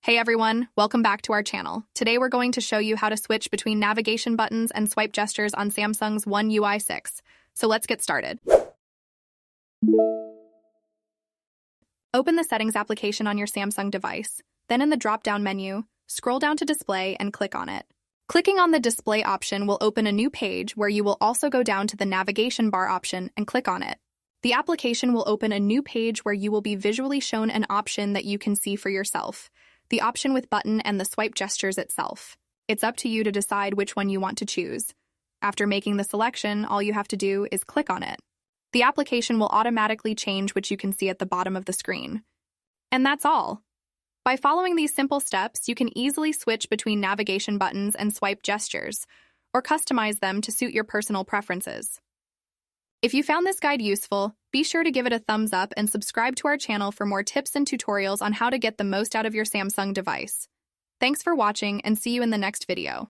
Hey everyone, welcome back to our channel. Today we're going to show you how to switch between navigation buttons and swipe gestures on Samsung's One UI 6. So let's get started. Open the Settings application on your Samsung device. Then in the drop-down menu, scroll down to Display and click on it. Clicking on the Display option will open a new page where you will also go down to the navigation bar option and click on it. The application will open a new page where you will be visually shown an option that you can see for yourself. The option with button and the swipe gestures itself. It's up to you to decide which one you want to choose. After making the selection, all you have to do is click on it. The application will automatically change what you can see at the bottom of the screen. And that's all. By following these simple steps, you can easily switch between navigation buttons and swipe gestures, or customize them to suit your personal preferences. If you found this guide useful, be sure to give it a thumbs up and subscribe to our channel for more tips and tutorials on how to get the most out of your Samsung device. Thanks for watching and see you in the next video.